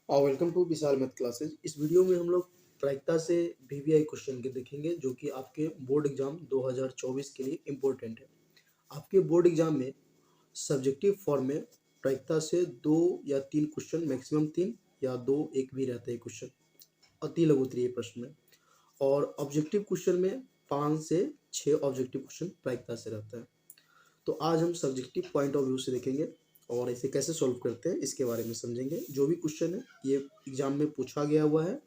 और welcome to Vishal math classes. इस video में हम लोग प्रायिकता से वीवीआई क्वेश्चन के देखेंगे जो कि आपके बोर्ड एग्जाम 2024 के लिए इम्पोर्टेंट है। आपके बोर्ड एग्जाम में सब्जेक्टिव फॉर्म में प्रायिकता से 2 या 3 क्वेश्चन, मैक्सिमम 3 या 2, एक भी रहते हैं क्वेश्चन अति लघु उत्तरीय प्रश्न में। और ऑब्जेक्टिव क्वेश्चन में 5 से 6 ऑब्जेक्टिव क्वेश्चन प्रायिकता से रहता है। तो आज हम सब्जेक्टिव पॉइंट ऑफ व्यू से देखेंगे और इसे कैसे सॉल्व करते हैं इसके बारे में समझेंगे। जो भी क्वेश्चन है ये एग्जाम में पूछा गया हुआ है,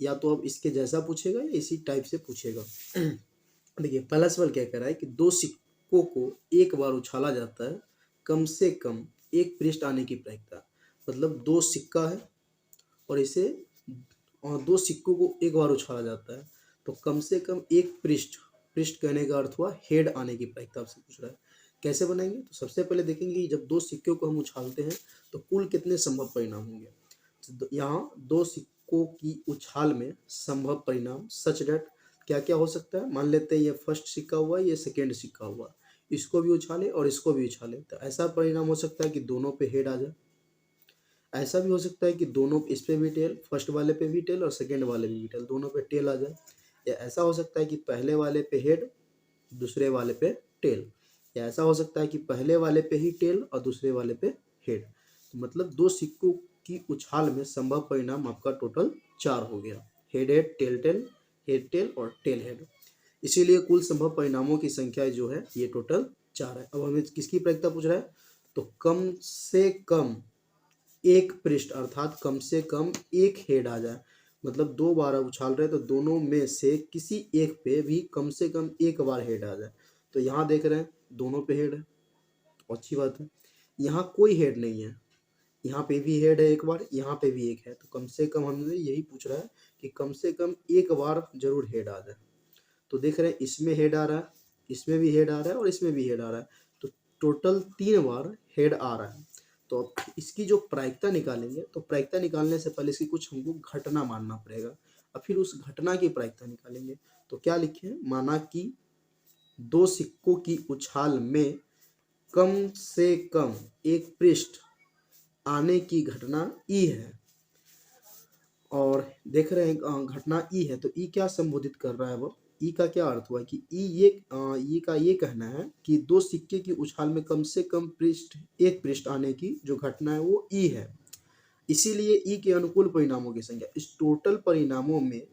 या तो अब इसके जैसा पूछेगा या इसी टाइप से पूछेगा। देखिए पहला सवाल क्या कह रहा है कि 2 सिक्कों को एक बार उछाला जाता है, कम से कम एक पृष्ठ आने की प्रायिकता। मतलब 2 सिक्का है और इसे 2 सिक्कों को एक बार उछाला जाता है, तो कम से कम एक पृष्ठ, पृष्ठ कहने का अर्थ हुआ हेड आने की प्रायिकता आपसे पूछ रहा है। कैसे बनाएंगे? तो सबसे पहले देखेंगे कि जब 2 सिक्कों को हम उछालते हैं तो कुल कितने संभव परिणाम होंगे। तो यहाँ 2 सिक्कों की उछाल में संभव परिणाम सच डेट क्या क्या हो सकता है। मान लेते हैं ये फर्स्ट सिक्का हुआ, ये सेकेंड सिक्का हुआ, इसको भी उछाले और इसको भी उछाले, तो ऐसा परिणाम हो सकता है कि दोनों पे हेड आ जाए। ऐसा भी हो सकता है कि दोनों इस पे भी टेल, फर्स्ट वाले पे भी टेल और सेकेंड वाले पे भी टेल, दोनों पे टेल आ जाए। या ऐसा हो सकता है कि पहले वाले पे हेड, दूसरे वाले पे टेल। या ऐसा हो सकता है कि पहले वाले पे ही टेल और दूसरे वाले पे हेड। तो मतलब 2 सिक्कों की उछाल में संभव परिणाम आपका टोटल 4 हो गया। Head head, tail tail, head tail और टेल हेड। इसीलिए कुल संभव परिणामों की संख्या जो है ये टोटल 4 है। अब हमें किसकी प्रायिकता पूछ रहा है? तो कम से कम एक पृष्ठ अर्थात कम से कम एक हेड आ जाए। मतलब 2 बार उछाल रहे तो दोनों में से किसी एक पे भी कम से कम एक बार हेड आ जाए। तो यहाँ देख रहे हैं दोनों पे हेड है, तो अच्छी बात है। यहाँ कोई हेड नहीं है, यहाँ पे भी हेड है एक बार, यहाँ पे भी एक है, तो कम से कम हमने यही पूछ रहा है कि कम से कम एक बार जरूर हेड आ जाए। तो देख रहे हैं इसमें हेड आ रहा है, इसमें भी हेड आ रहा है और इसमें भी हेड आ रहा है, तो टोटल 3 बार हेड आ रहा है। तो अब इसकी जो प्रायिकता निकालेंगे, तो प्रायिकता निकालने से पहले इसकी कुछ हमको घटना मानना पड़ेगा और फिर उस घटना की प्रायिकता निकालेंगे। तो क्या लिखे? माना कि 2 सिक्कों की उछाल में कम से कम एक पृष्ठ आने की घटना ई है। और देख रहे हैं घटना ई है, तो ई क्या संबोधित कर रहा है वो? ई का क्या अर्थ हुआ कि ई का ये कहना है कि 2 सिक्के की उछाल में कम से कम पृष्ठ, एक पृष्ठ आने की जो घटना है वो ई है। इसीलिए ई के अनुकूल परिणामों की संख्या, इस टोटल परिणामों में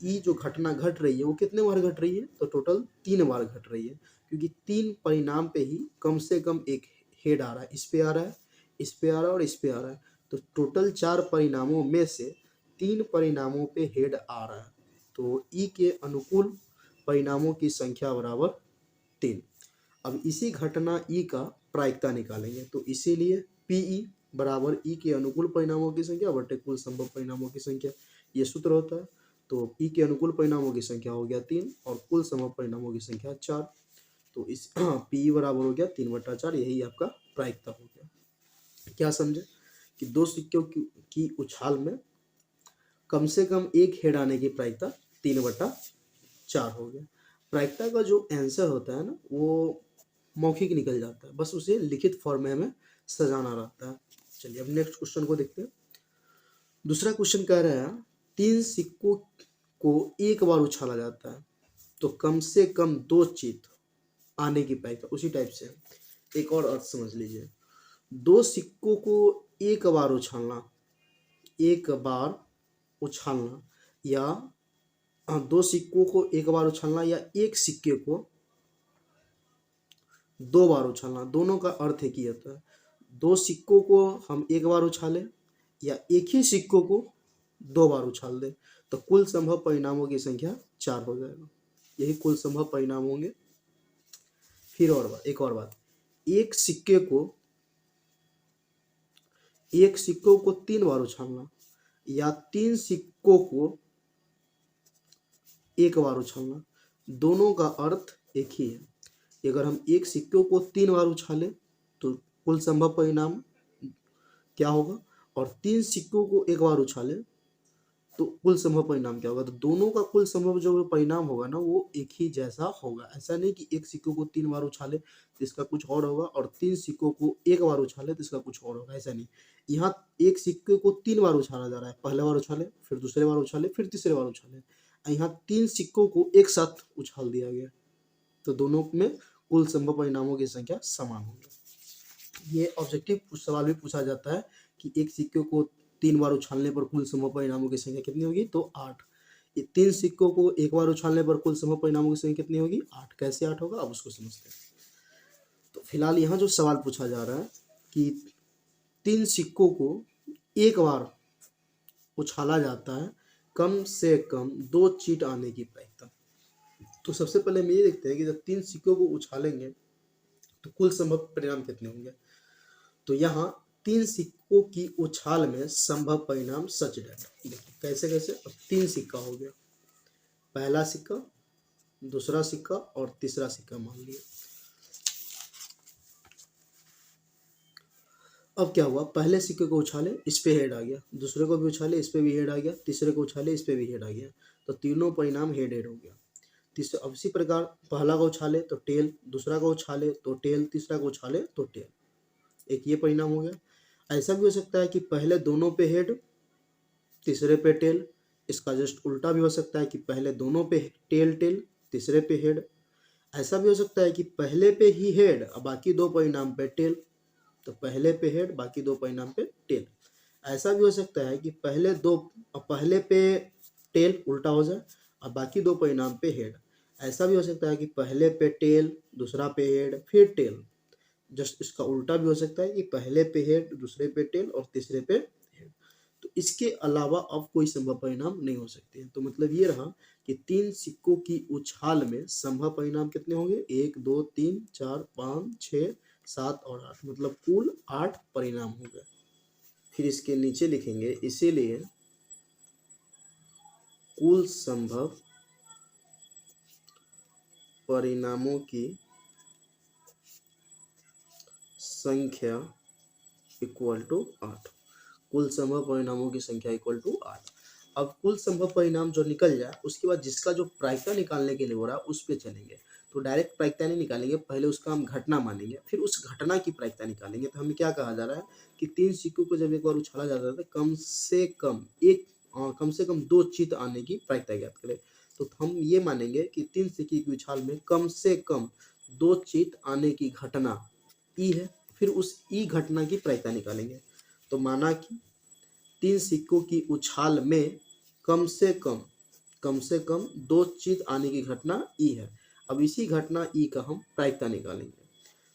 ई जो घटना घट रही है वो कितने बार घट रही है? तो टोटल 3 बार घट रही है, क्योंकि 3 परिणाम पे ही कम से कम एक हेड आ रहा है। इस पे आ रहा है, इस पे आ रहा है और इस पे आ रहा है। तो टोटल 4 परिणामों में से 3 परिणामों पे हेड आ रहा है, तो ई के अनुकूल परिणामों की संख्या बराबर 3। अब इसी घटना ई का प्रायिकता निकालेंगे, तो इसीलिए पीई बराबर ई के अनुकूल परिणामों की संख्या बटे कुल संभव परिणामों की संख्या, ये सूत्र होता है। तो ई के अनुकूल परिणामों की संख्या हो गया 3 और कुल संभव परिणामों की संख्या 4। तो इस पीई बराबर हो गया 3/4, यही आपका प्रायिकता हो गया। क्या समझे कि 2 सिक्कों की उछाल में कम से कम एक हेड आने की प्रायिकता 3/4 हो गया। प्रायिकता का जो आंसर होता है ना वो मौखिक निकल जाता है, बस उसे लिखित फॉर्म में हमें सजाना रहता है। चलिए अब नेक्स्ट क्वेश्चन को देखते हैं। दूसरा क्वेश्चन कह रहा है 3 सिक्कों को एक बार उछाला जाता है तो कम से कम 2 चित आने की प्रायिकता। उसी टाइप से एक और अर्थ समझ लीजिए, 2 सिक्कों को एक बार उछालना, एक बार उछालना या 2 सिक्कों को एक बार उछालना या एक सिक्के को 2 बार उछालना, दोनों का अर्थ एक ही होता है। 2 सिक्कों को हम एक बार उछालें या एक ही सिक्कों को 2 बार उछाल दें, तो कुल संभव परिणामों की संख्या 4 हो जाएगा। यही कुल संभव परिणाम होंगे। फिर एक और बात, एक सिक्कों को 3 बार उछालना या 3 सिक्कों को एक बार उछालना, दोनों का अर्थ एक ही है। अगर हम एक सिक्कों को 3 बार उछालें तो कुल संभव परिणाम क्या होगा, और 3 सिक्कों को एक बार उछालें तो कुल संभव परिणाम क्या होगा? तो दोनों का कुल संभव जो परिणाम होगा ना वो एक ही जैसा होगा। ऐसा नहीं कि एक सिक्कों को 3 बार उछाले तो इसका कुछ और होगा और 3 सिक्कों को एक बार उछाले तो इसका कुछ और होगा, ऐसा नहीं। यहाँ एक सिक्के को 3 बार उछाला जा रहा है, पहले बार उछाले, फिर दूसरे बार उछाले, फिर तीसरे बार उछाले। यहाँ 3 सिक्कों को एक साथ उछाल दिया गया, तो दोनों में कुल संभव परिणामों की संख्या समान होगी। ये ऑब्जेक्टिव सवाल भी पूछा जाता है कि एक सिक्के को 3 बार उछालने पर कुल संभव परिणामों की संख्या कितनी होगी? तो 8। ये 3 सिक्कों को एक बार उछालने पर कुल संभव परिणामों की संख्या कितनी होगी? 8। कैसे 8 होगा, अब उसको समझते हैं। तो फिलहाल यहाँ जो सवाल पूछा जा रहा है कि 3 सिक्कों को एक बार उछाला जाता है, कम से कम 2 चीट आने की प्रायिकता। तो सबसे पहले हम ये देखते हैं कि जब 3 सिक्कों को उछालेंगे तो कुल संभव परिणाम कितने होंगे। तो यहाँ 3 सिक्कों की उछाल में संभव परिणाम सच डेट। देखिए कैसे कैसे, अब 3 सिक्का हो गया, पहला सिक्का, दूसरा सिक्का और तीसरा सिक्का मान लिया। अब क्या हुआ, पहले सिक्के को उछाले, इस पे हेड आ गया, दूसरे को भी उछाले, इस पे भी हेड आ गया, तीसरे को उछाले, इस पे भी हेड आ गया, तो तीनों परिणाम हेड हेड हो गया। तीसरा, अब इसी प्रकार पहला को उछाले तो टेल, दूसरा को उछाले तो टेल, तीसरा को उछाले तो टेल, एक ये परिणाम हो गया। ऐसा भी हो सकता है कि पहले दोनों पे हेड, तीसरे पे टेल। इसका जस्ट उल्टा भी हो सकता है कि पहले दोनों पे टेल टेल, तीसरे पे हेड। ऐसा भी हो सकता है कि पहले पे ही हेड और बाकी दो परिणाम पे टेल, तो पहले पे हेड बाकी दो परिणाम पे टेल। ऐसा भी हो सकता है कि पहले पे टेल उल्टा हो जाए और बाकी दो परिणाम पे हेड। ऐसा भी हो सकता है कि पहले पे टेल, दूसरा पे हेड, फिर टेल। जस्ट इसका उल्टा भी हो सकता है कि पहले पे हेड, दूसरे पे टेल और तीसरे पे हेड। तो इसके अलावा अब कोई संभव परिणाम नहीं हो सकते हैं। तो मतलब ये रहा कि 3 सिक्कों की उछाल में संभव परिणाम कितने होंगे? 1 2 3 4 5 6 7 और 8, मतलब कुल 8 परिणाम हो गए। फिर इसके नीचे लिखेंगे, इसीलिए कुल संभव परिणामों की संख्या इक्वल टू 8। कुल संभव परिणामों की संख्या इक्वल टू 8। अब कुल संभव परिणाम जो निकल जाए उसके बाद जिसका जो प्रायिकता निकालने के लिए हो रहा है उस पर चलेंगे। तो डायरेक्ट प्रायिकता नहीं निकालेंगे, पहले उसका हम घटना मानेंगे, फिर उस घटना की प्रायिकता निकालेंगे। तो हमें क्या कहा जा रहा है कि 3 सिक्कों को जब एक बार उछाला जाता है तो कम से कम 2 चित आने की प्रायिकता ज्ञात करें। तो हम ये मानेंगे कि 3 सिक्के की उछाल में कम से कम 2 चित आने की घटना ई है, फिर उस ई घटना की प्रायिकता निकालेंगे। तो माना कि 3 सिक्कों की उछाल में कम से कम 2 चित आने की घटना ई है। अब इसी घटना ई का हम प्रायिकता निकालेंगे।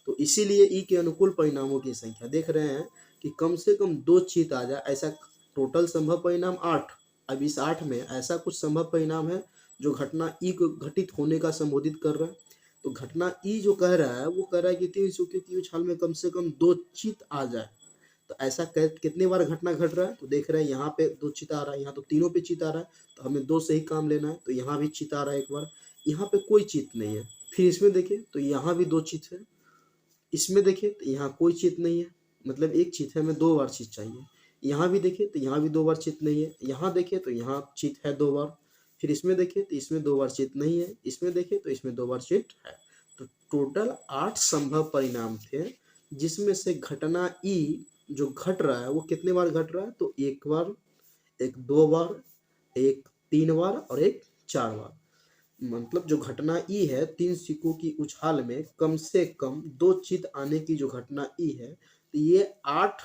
तो इसीलिए ई के अनुकूल परिणामों की संख्या देख रहे हैं कि कम से कम 2 चित आ जाए, ऐसा टोटल संभव परिणाम 8। अब इस 8 में ऐसा कुछ संभव परिणाम है जो घटना ई को घटित होने का संबोधित कर रहा है। तो घटना ई जो कह रहा है वो कह रहा है कि 3 सिक्कों की उछाल में कम से कम 2 चित आ जाए। तो ऐसा कितने बार घटना घट रहा है? तो देख रहे हैं यहाँ पे 2 चित आ रहा है, यहाँ तो तीनों पे चित आ रहा है, तो हमें 2 से ही काम लेना है। तो यहाँ भी चित आ रहा है एक बार, यहाँ पे कोई चित नहीं है। फिर इसमें देखें तो यहाँ भी 2 चित है, इसमें देखें तो यहाँ कोई चित नहीं है, मतलब एक चित है, हमें 2 बार चित चाहिए। यहाँ भी देखें तो यहाँ भी 2 बार चित नहीं है, यहाँ देखें तो यहाँ चित है 2 बार, फिर इसमें देखें तो इसमें 2 बार चित नहीं है, इसमें देखें तो इसमें 2 बार चित है। तो टोटल 8 संभव परिणाम थे, जिसमें से घटना ई जो घट रहा है वो कितने बार घट रहा है? तो एक बार, एक 2 बार, एक 3 बार और एक 4 बार। मतलब जो घटना ई है 3 सिक्कों की उछाल में कम से कम 2 चित आने की जो घटना ई है, तो ये 8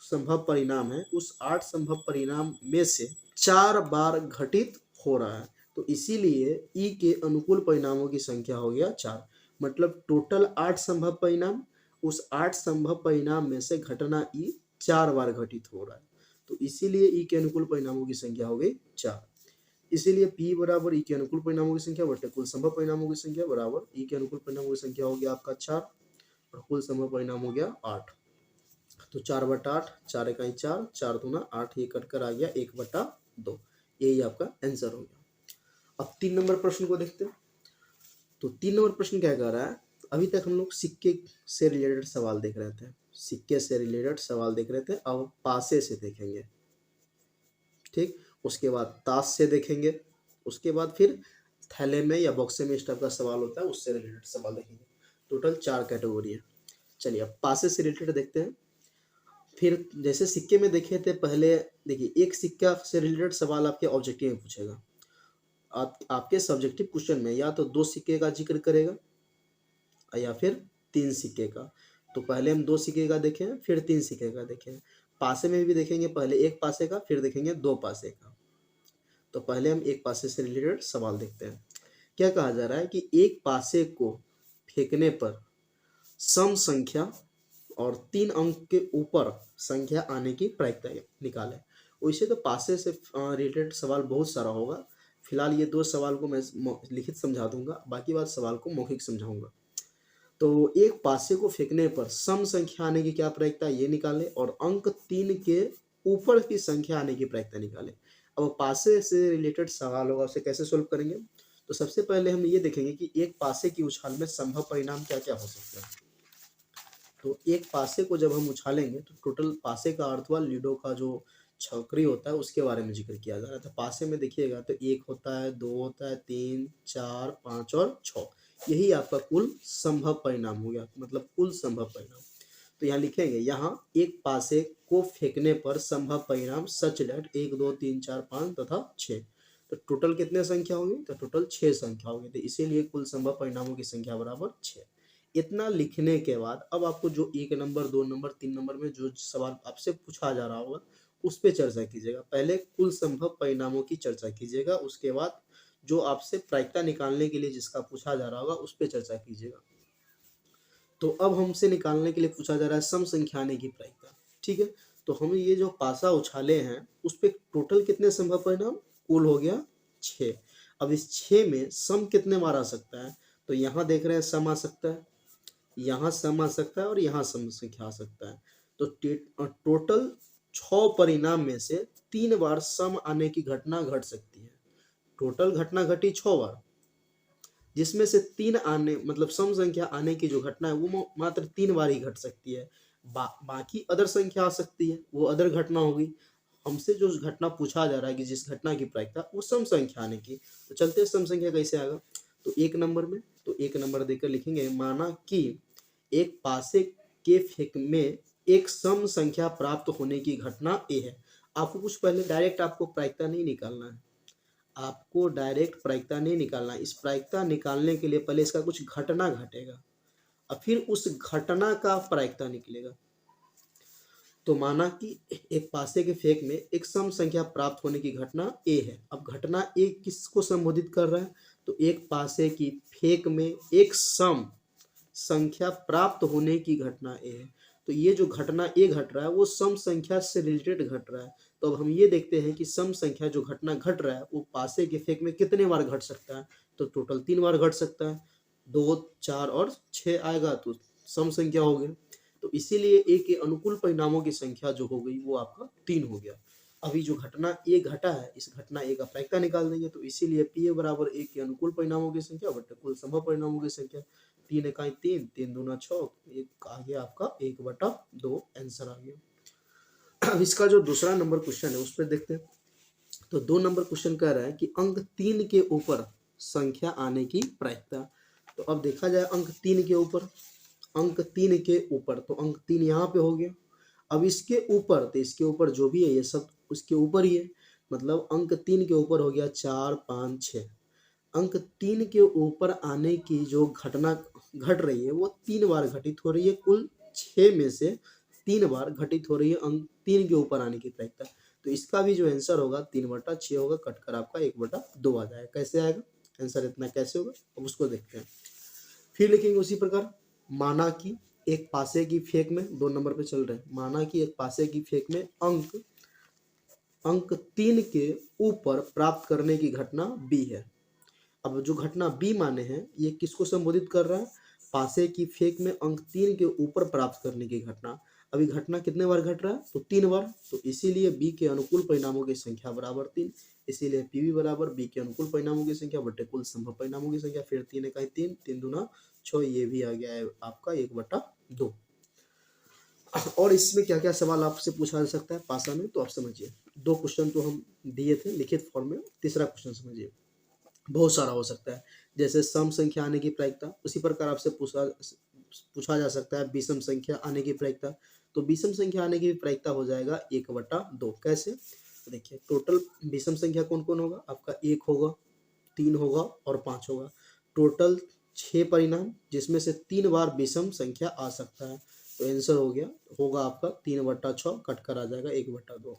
संभव परिणाम है। उस 8 संभव परिणाम में से 4 बार घटित हो रहा है। तो इसीलिए ई के अनुकूल परिणामों की संख्या हो गया 4। मतलब टोटल 8 संभव परिणाम, उस 8 संभव परिणाम में से घटना ई 4 बार घटित हो रहा है। तो इसीलिए ई के अनुकूल परिणामों की संख्या हो गई 4। इसीलिए P बराबर ई के अनुकूल परिणामों की संख्या बटे कुल संभव परिणामों की संख्या बराबर ई के अनुकूल परिणामों की संख्या हो गया आपका 4 और कुल संभव परिणाम हो गया 8। तो 4/8, 4 इकाई 4, 4 दूना 8, ये कट कर आ गया 1/2। यही आपका आंसर हो गया। अब 3 नंबर प्रश्न को देखते हैं। तो 3 नंबर प्रश्न क्या कह रहा है? तो अभी तक हम लोग सिक्के से रिलेटेड सवाल देख रहे थे, सिक्के से रिलेटेड सवाल देख रहे थे। अब पासे से देखेंगे, ठीक। उसके बाद ताश से देखेंगे, उसके बाद फिर थैले में या बॉक्से में इस टाइप का सवाल होता है, उससे रिलेटेड सवाल देखेंगे। टोटल 4 कैटेगरी है। चलिए अब पासे से रिलेटेड देखते हैं। फिर जैसे सिक्के में देखे थे पहले, देखिए एक सिक्का से रिलेटेड सवाल आपके ऑब्जेक्टिव में पूछेगा। आपके सब्जेक्टिव क्वेश्चन में या तो 2 सिक्के का जिक्र करेगा या फिर 3 सिक्के का। तो पहले हम 2 सिक्के का देखें, फिर 3 सिक्के का देखें। पासे में भी देखेंगे, पहले एक पासे का, फिर देखेंगे 2 पासे का। तो पहले हम एक पासे से रिलेटेड सवाल देखते हैं। क्या कहा जा रहा है कि एक पासे को फेंकने पर सम संख्या और 3 अंक के ऊपर संख्या आने की प्रायिकता निकालें। वैसे तो पासे से रिलेटेड सवाल बहुत सारा होगा। फिलहाल ये 2 सवाल को मैं लिखित समझा दूंगा, बाकी बात सवाल को मौखिक समझाऊंगा। तो एक पासे को फेंकने पर सम संख्या आने की क्या प्रायिकता ये निकालें, और अंक 3 के ऊपर की संख्या आने की प्रायिकता निकालें। अब पासे से रिलेटेड सवाल होगा, उसे कैसे सोल्व करेंगे। तो सबसे पहले हम ये देखेंगे कि एक पासे की उछाल में संभव परिणाम क्या क्या हो सकते हैं। तो एक पासे को जब हम उछालेंगे तो टोटल पासे का अर्थ हुआ लूडो का जो छकरी होता है उसके बारे में जिक्र किया जा रहा था। पासे में देखिएगा तो 1 होता है, 2 होता है, 3, 4, 5 और 6। यही आपका कुल संभव परिणाम हो गया, मतलब कुल संभव परिणाम। तो यहाँ लिखेंगे, यहाँ एक पासे को फेंकने पर संभव परिणाम सच दैट 1, 2, 3, 4, 5 तथा 6। तो टोटल कितने संख्या होगी, तो टोटल 6 संख्या होगी। तो इसीलिए कुल संभव परिणामों की संख्या बराबर 6। इतना लिखने के बाद अब आपको जो 1 नंबर, 2 नंबर, 3 नंबर में जो सवाल आपसे पूछा जा रहा होगा उस पे चर्चा कीजिएगा। पहले कुल संभव परिणामों की चर्चा कीजिएगा, उसके बाद जो आपसे प्रायिकता निकालने के लिए जिसका पूछा जा रहा होगा उस पे चर्चा कीजिएगा। तो अब हमसे निकालने के लिए पूछा जा रहा है सम संख्या आने की प्रायिकता, ठीक है। तो हम ये जो पासा उछाले हैं उस पे टोटल कितने संभव परिणाम, कुल हो गया 6। अब इस 6 में सम कितने बार आ सकता है, तो यहाँ देख रहे हैं सम आ सकता है, यहाँ सम आ सकता है और यहाँ सम संख्या आ सकता है। तो टोटल 6 परिणाम में से 3 बार सम आने की घटना घट सकती है। टोटल घटना घटी 6 बार, जिसमें से 3 आने मतलब सम संख्या आने की जो घटना है वो मात्र 3 बार ही घट सकती है। बाकी अदर संख्या आ सकती है, वो अदर घटना होगी। हमसे जो घटना पूछा जा रहा है कि जिस घटना की प्रायिकता वो सम संख्या आने की। तो चलते सम संख्या कैसे आएगा। तो 1 नंबर में, तो 1 नंबर देकर लिखेंगे, माना कि एक पासे के फेंक में एक सम संख्या प्राप्त होने की घटना ए है। आपको कुछ पहले डायरेक्ट आपको प्रायिकता नहीं निकालना है, आपको डायरेक्ट प्रायिकता नहीं निकालना है। इस प्रायिकता निकालने के लिए पहले इसका कुछ घटना घटेगा और फिर उस घटना का प्रायिकता निकलेगा। तो माना कि एक पासे के फेंक में एक सम संख्या प्राप्त होने की घटना ए है। अब घटना ए किसको संबोधित कर रहा है, तो एक पासे की फेंक में एक सम संख्या प्राप्त होने की घटना ए है। तो ये जो घटना ए घट रहा है वो सम संख्या से रिलेटेड घट रहा है। तो अब हम ये देखते हैं कि सम संख्या जो घटना घट रहा है वो पासे के फेंक में कितने बार घट सकता है, तो टोटल 3 बार घट सकता है। 2, 4 और 6 आएगा तो सम संख्या हो गई। तो इसीलिए ए के अनुकूल परिणामों की संख्या जो हो गई वो आपका 3 हो गया। अभी जो घटना ए घटा है इस घटना ए का प्रायिकता निकाल देंगे। तो इसीलिए पी ए बराबर ए के अनुकूल परिणामों की संख्या बटे कुल संभव परिणामों की संख्या। 3 इकाई 3, 3 दूना 6, एक आ गया आपका 1/2 आंसर आ गया। अब इसका जो दूसरा नंबर क्वेश्चन है उस पर देखते हैं। तो 2 नंबर क्वेश्चन कह रहा है कि अंक 3 के ऊपर संख्या आने की प्रायिकता। तो अब देखा जाए अंक 3 के ऊपर, अंक 3 के ऊपर, तो अंक 3 यहाँ पे हो गया। अब इसके ऊपर, तो इसके ऊपर जो भी है ये सब उसके ऊपर ही है। मतलब अंक 3 के ऊपर हो गया 4, 5, 6। अंक 3 के ऊपर आने की जो घटना घट रही है वो 3 बार घटित हो रही है। कुल 6 में से 3 बार घटित हो रही है अंक 3 के ऊपर आने की प्रायिकता। तो इसका भी जो आंसर होगा 3/6 होगा, कटकर आपका 1/2 आ जाएगा। कैसे आएगा आंसर, इतना कैसे होगा अब उसको देखते हैं। फिर लिखेंगे उसी प्रकार, माना कि एक पासे की फेंक में, 2 नंबर पे चल रहे हैं, माना कि एक पासे की फेंक में अंक 3 के ऊपर प्राप्त करने की घटना बी है। अब जो घटना बी माने हैं ये किसको संबोधित कर रहा है, पासे की फेंक में अंक 3 के ऊपर प्राप्त करने की घटना। अभी घटना कितने बार घट रहा है, तो 3 बार। तो इसीलिए बी के अनुकूल परिणामों की संख्या बराबर 3। इसीलिए पीवी बराबर बी के अनुकूल परिणामों की संख्या बटे कुल संभव परिणामों की संख्या। फिर 3 इकाई 3, 3 दूना 6, ये भी आ गया है आपका 1/2। और इसमें क्या क्या सवाल आपसे पूछा जा सकता है पासा में, तो आप समझिए। 2 क्वेश्चन तो हम दिए थे लिखित फॉर्म में, तीसरा क्वेश्चन समझिए। बहुत सारा हो सकता है, जैसे सम संख्या आने की प्रायिकता, उसी प्रकार आपसे पूछा पूछा जा सकता है विषम संख्या आने की प्रायिकता। तो विषम संख्या आने की भी प्रायिकता हो जाएगा 1/2। कैसे? तो देखिए टोटल विषम संख्या कौन कौन होगा, आपका 1 होगा, 3 होगा और 5 होगा। टोटल 6 परिणाम, जिसमें से 3 बार विषम संख्या आ सकता है। तो आंसर हो गया, होगा आपका 3/6, कट कर आ जाएगा 1/2।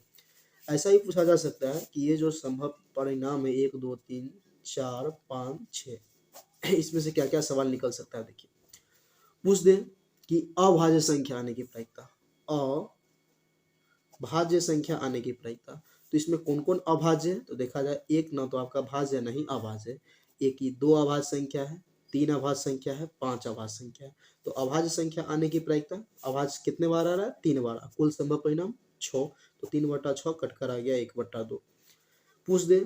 ऐसा ही पूछा जा सकता है कि ये जो संभव परिणाम है 1 2 3 4 5 6, इसमें से क्या क्या सवाल निकल सकता है। देखिए पूछ दे कि अभाज्य संख्या आने की प्रायिकता, अभाज्य संख्या आने की प्रायिकता, तो इसमें कौन कौन अभाज्य है, तो देखा जाए एक ना तो आपका भाज्य नहीं अभाज्य है, एक ही 2 अभाज्य संख्या है, 3 अभाज्य संख्या है, 5 अभाज्य संख्या है। तो अभाज्य संख्या आने की प्रायिकता, अभाज्य कितने बार आ रहा है, 3 बार, कुल संभव परिणाम 6, तो 3/6 कट कर आ गया 1/2। पूछ दे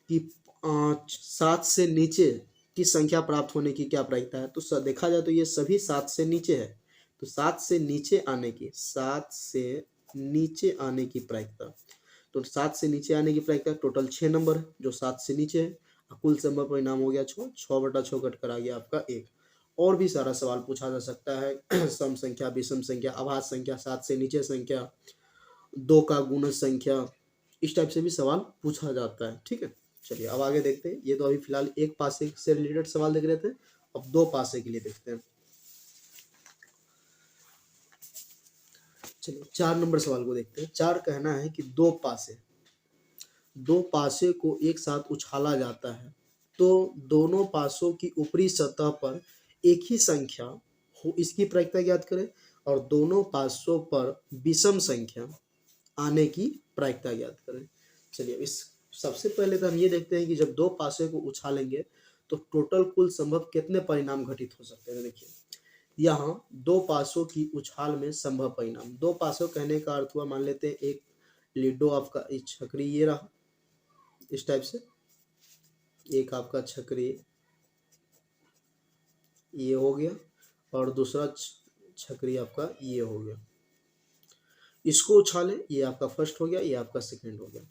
कि 7 से नीचे की संख्या प्राप्त होने की क्या प्रायिकता है, तो देखा जाए तो ये सभी 7 से नीचे है। तो 7 से नीचे आने की, 7 से नीचे आने की प्रायिकता, तो 7 से नीचे आने की प्रायिकता टोटल 6 नंबर है जो 7 से नीचे है। कुल संभव परिणाम हो गया 6, 6/6 कट कर आ गया आपका 1। और भी सारा सवाल पूछा जा सकता है सम संख्या, विषम संख्या, अभाज्य संख्या, 7 से नीचे संख्या, 2 का गुणज संख्या, इस टाइप से भी सवाल पूछा जाता है। ठीक है, चलिए अब आगे देखते हैं। ये तो अभी फिलहाल एक पासे से रिलेटेड सवाल देख रहे थे, अब 2 पासे के लिए देखते हैं। चलिए 4 नंबर सवाल को देखते हैं। 4 कहना है कि दो पासे को एक साथ उछाला जाता है, तो दोनों पासों की ऊपरी सतह पर एक ही संख्या हो, इसकी प्रायिकता ज्ञात करें। और दोनों पासों पर विषम संख्या आने की प्रायिकता ज्ञात करें। चलिए इस सबसे पहले तो हम ये देखते हैं कि जब 2 पासे को उछालेंगे तो टोटल कुल संभव कितने परिणाम घटित हो सकते हैं। देखिए यहाँ 2 पासों की उछाल में संभव परिणाम, 2 पासों कहने का अर्थ हुआ, मान लेते हैं एक लिडो आपका छकरी ये रहा इस टाइप से, एक आपका छकरी ये हो गया और दूसरा छकरी आपका ये हो गया। इसको उछाले, ये आपका फर्स्ट हो गया, ये आपका सेकंड हो गया।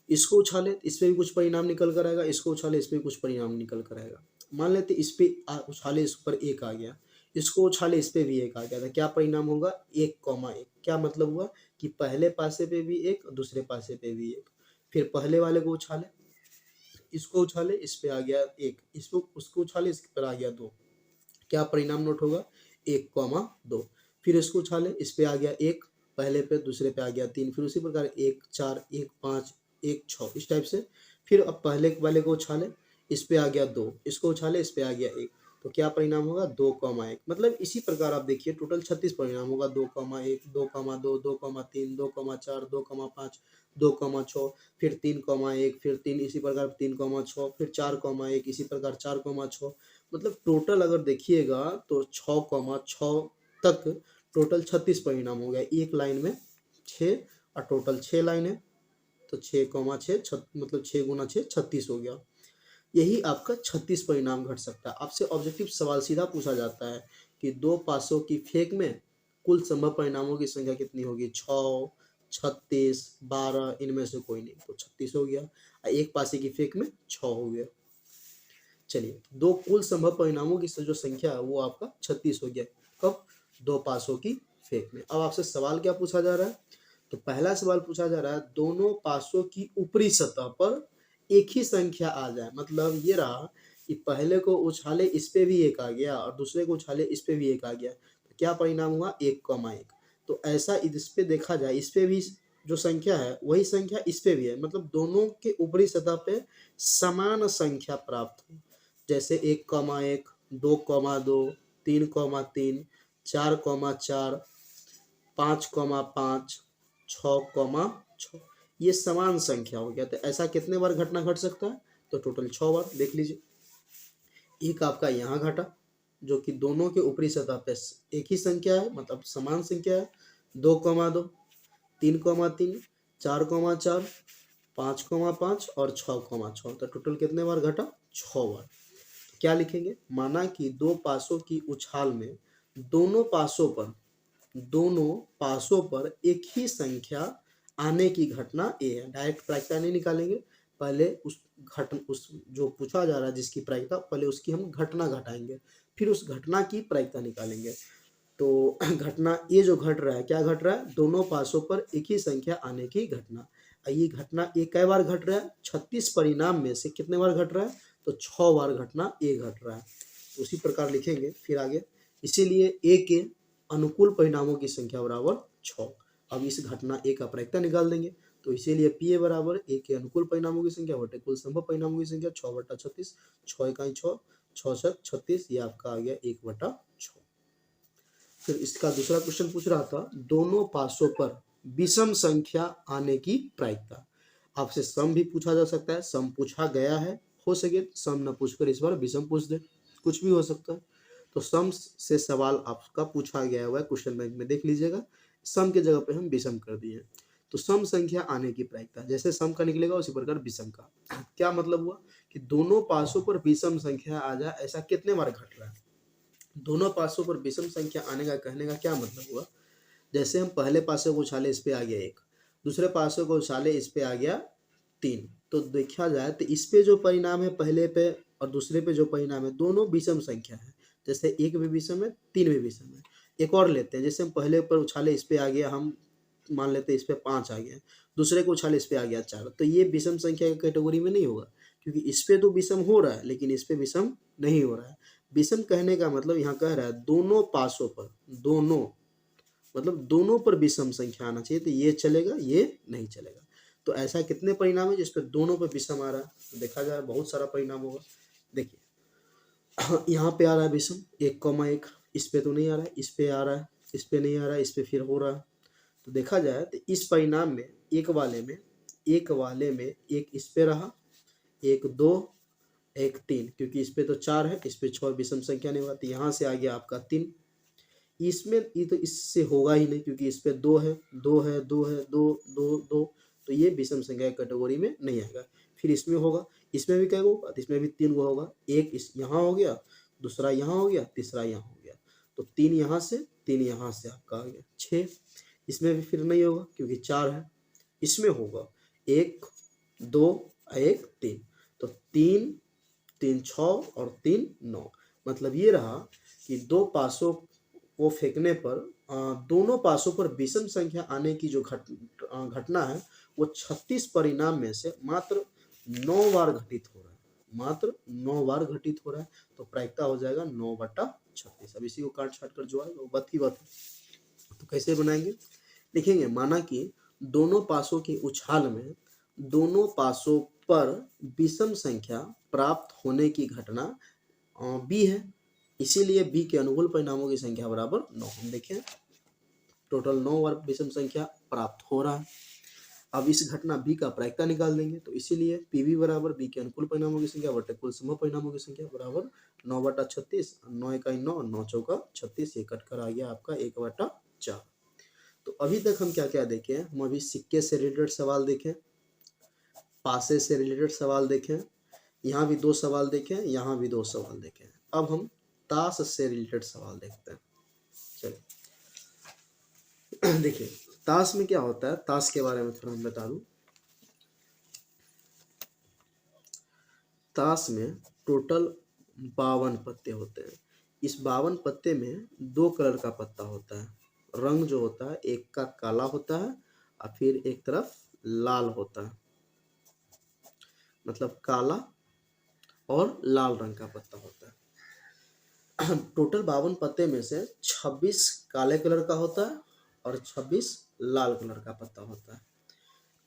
इसको उछाले, इस पे भी कुछ परिणाम निकल कर आएगा, इसको उछाले, इस पे भी कुछ परिणाम निकल कर आएगा। मान लेते इस पे उछाले, इस पर 1 आ गया, इसको उछाले, इस पे भी 1 आ गया, तो क्या परिणाम होगा, 1,1। क्या मतलब हुआ कि पहले पासे पे भी 1, दूसरे पासे पे भी 1। फिर पहले वाले को उछाले, इसको उछाले, इस पे आ गया 1, इसको उसको उछाले, इस पर आ गया 2। क्या परिणाम नोट होगा, 1,2। फिर इसको उछाले, इस पे आ गया 1, पहले पे दूसरे पे आ गया 3, फिर उसी प्रकार 1 4 1 5 1 6 इस टाइप से। फिर अब पहले वाले को उछाले, इस पे आ गया 2, इसको उछाले, इस पे आ गया 1, तो क्या परिणाम होगा, 2,1। मतलब इसी प्रकार आप देखिए टोटल 36 परिणाम होगा, 2,1 2,2 2,3 2,4 2,5 2,6, फिर 3,1, फिर 3, इसी प्रकार 3,6, फिर 4,1, इसी प्रकार 4,6। मतलब टोटल अगर देखिएगा तो 6,6 तक टोटल 36 परिणाम हो गया। एक लाइन में 6 और टोटल 6 लाइन है, तो 6,6 मतलब 6 गुना 6 36 हो गया। यही आपका 36 परिणाम घट सकता है। आपसे ऑब्जेक्टिव सवाल सीधा पूछा जाता है कि 2 पासों की फेंक में कुल संभव परिणामों की संख्या कितनी होगी, 6 36 12, इनमें से कोई नहीं, तो 36 हो गया। एक पासे की फेंक में 6 हो गया। चलिए 2 कुल संभव परिणामों की जो संख्या है वो आपका 36 हो गया, कब, 2 पासों की फेंक में। अब आपसे सवाल क्या पूछा जा रहा है, तो पहला सवाल पूछा जा रहा है दोनों पासों की ऊपरी सतह पर एक ही संख्या आ जाए। मतलब ये रहा कि पहले को उछाले, इस पे भी 1 आ गया और दूसरे को उछाले, इस पे भी 1 आ गया, तो क्या परिणाम हुआ, 1,1। तो ऐसा इस पे देखा जाए, इस पे भी जो संख्या है वही संख्या इस पे भी है, मतलब दोनों के ऊपरी सतह पे समान संख्या प्राप्त हो। जैसे 1,1 2,2 3,3 4,4 5,5 6,6, ये समान संख्या हो गया। तो ऐसा कितने बार घटना घट सकता है, तो टोटल 6 बार। देख लीजिए एक आपका यहाँ घटा, जो कि दोनों के ऊपरी सतह पे एक ही संख्या है, मतलब समान संख्या है, 2,2 3,3 4,4 5,5 और 6,6, तो टोटल कितने बार घटा, 6 बार। क्या लिखेंगे, माना कि 2 पासों की उछाल में दोनों पासों पर दोनों पासों पर एक ही संख्या आने की घटना ए है। डायरेक्ट प्रायिकता नहीं निकालेंगे, पहले उस जो पूछा जा रहा है जिसकी प्रायिकता, पहले उसकी हम घटना घटाएंगे, फिर उस घटना की प्रायिकता निकालेंगे। तो घटना ये जो घट रहा है, क्या घट रहा है? दोनों पासों पर एक ही संख्या आने की घटना। ये घटना ए कई बार घट रहा है? 36 परिणाम में से कितने बार घट रहा है? तो 6 बार घटना ए घट रहा है। तो उसी प्रकार लिखेंगे फिर आगे, इसीलिए ए के अनुकूल परिणामों की संख्या बराबर 6। अब इस घटना ए का प्रायिकता निकाल देंगे, तो इसीलिए पी ए बराबर ए के अनुकूल परिणामों की संख्या बटे कुल संभव परिणामों की संख्या 6/36, 6 इकाई 6, 6 36, ये आपका आ गया 1/6। फिर इसका दूसरा क्वेश्चन पूछ रहा था, दोनों पासों पर विषम संख्या आने की प्रायिकता। आपसे सम भी पूछा जा सकता है, सम पूछा गया है, हो सके सम न पूछकर इस बार विषम पूछ दे, कुछ भी हो सकता है। तो सम से सवाल आपका पूछा गया हुआ है, क्वेश्चन बैंक में देख लीजिएगा, सम के जगह पे हम विषम कर दिए। तो सम संख्या आने की प्रायिकता, जैसे सम का निकलेगा उसी प्रकार विषम का। क्या मतलब हुआ कि दोनों पासों पर विषम संख्या आ जाए, ऐसा कितने बार घट रहा है? दोनों पासों पर विषम संख्या आने का कहने का क्या मतलब हुआ? जैसे हम पहले पासे को उछाले, इस पे आ गया 1, दूसरे पासे को उछाले, इस पे आ गया 3। तो देखा जाए तो इस पे जो परिणाम है पहले पे और दूसरे पे जो परिणाम है, दोनों विषम संख्या है। जैसे 1 भी विषम है, 3 भी विषम है। एक और लेते हैं, जैसे हम पहले ऊपर उछाले, इस पे आ गया, हम मान लेते हैं इस पे 5 आ गया, दूसरे को उछाले, इस पे आ गया 4। तो ये विषम संख्या की कैटेगरी में नहीं होगा, क्योंकि इस पे तो विषम हो रहा है लेकिन इस पे विषम नहीं हो रहा है। विषम कहने का मतलब यहाँ कह रहा है दोनों पासों पर, दोनों मतलब दोनों पर विषम संख्या आना चाहिए, तो ये चलेगा, ये नहीं चलेगा। तो ऐसा कितने परिणाम है जिसपे दोनों पर विषम आ रहा है? तो देखा जाए बहुत सारा परिणाम होगा। देखिए यहाँ पे आ रहा है विषम 1,1, इस पे तो नहीं आ रहा है, इस पे आ रहा है, इस पे नहीं आ रहा है, इस पे फिर हो रहा है। तो देखा जाए तो इस परिणाम में एक वाले में एक इस पे रहा, 1 2 1 3, क्योंकि इस पे तो 4 है, इस पे 6 विषम संख्या नहीं होगा, तो यहाँ से आ गया आपका 3। इसमें ये तो इससे होगा ही नहीं, क्योंकि इस पे 2 है, 2 है, 2 है, 2 2 2, तो ये विषम संख्या कैटेगरी में नहीं आएगा। फिर इसमें होगा, इसमें भी क्या होगा? इसमें भी 3 गो होगा, एक इस यहाँ हो गया, दूसरा यहाँ हो गया, तीसरा यहाँ हो गया। तो 3 यहाँ से, 3 यहाँ से आपका आ गया 6। इसमें भी फिर नहीं होगा क्योंकि 4 है। इसमें होगा 1 2 1 3, तो 3 3 6 और 3 9। मतलब ये रहा कि दो पासों को फेंकने पर दोनों पासों पर विषम संख्या आने की जो घटना है, वो 36 परिणाम में से मात्र 9 बार घटित हो रहा है, मात्र 9 बार घटित हो रहा है। तो प्रायिकता हो जाएगा 9/36। अब इसी को काट छाट कर जो आएगा वो बात की बात है। तो कैसे बनाएंगे? लिखेंगे, माना कि दोनों पासों की उछाल में दोनों पासों पर विषम संख्या प्राप्त होने की घटना बी है, इसीलिए बी के अनुकूल परिणामों की संख्या बराबर 9। हम देखें टोटल 9 बार विषम संख्या प्राप्त हो रहा है। अब इस घटना बी का प्रायिकता निकाल देंगे, तो इसीलिए पी बी बराबर बी के अनुकूल परिणामों की संख्या बटे कुल संभव परिणामों की संख्या बराबर 9/36। 9 इकाई 9, 9 चौका 36, ये कट कर आ गया आपका 1/4। तो अभी तक हम क्या क्या देखे हैं? हम अभी सिक्के से रिलेटेड सवाल देखें, पासे से रिलेटेड सवाल देखें, यहाँ भी 2 सवाल देखें, यहाँ भी 2 सवाल देखें। अब हम ताश से रिलेटेड सवाल देखते हैं। चलिए देखिए ताश में क्या होता है, ताश के बारे में थोड़ा हम बता दूं। ताश में टोटल 52 पत्ते होते हैं। इस 52 पत्ते में 2 कलर का पत्ता होता है। रंग जो होता है, एक का काला होता है और फिर एक तरफ लाल होता है, मतलब काला और लाल रंग का पत्ता होता है। टोटल 52 पत्ते में से 26 काले कलर का होता है और 26 लाल कलर का पत्ता होता है।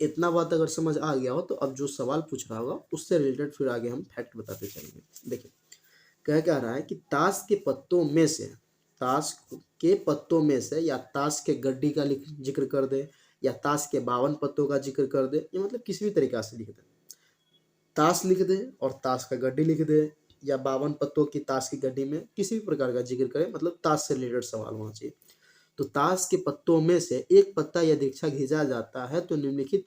इतना बात अगर समझ आ गया हो तो अब जो सवाल पूछ रहा होगा उससे रिलेटेड फिर आगे हम फैक्ट बताते चलेंगे। देखिए क्या रहा है कि ताश के पत्तों में से, ताश के पत्तों में से या ताश के गड्डी का जिक्र कर दे या ताश के 52 पत्तों का जिक्र कर दे, या मतलब किसी भी तरीका से लिख दे, ताश लिख दे और ताश का गड्डी लिख दे, या 52 पत्तों की ताश की गड्डी में किसी भी प्रकार का जिक्र करे, मतलब ताश से रिलेटेड सवाल होना चाहिए। तो ताश के पत्तों में से एक पत्ता या दीक्षा खींचा जाता है तो निम्नलिखित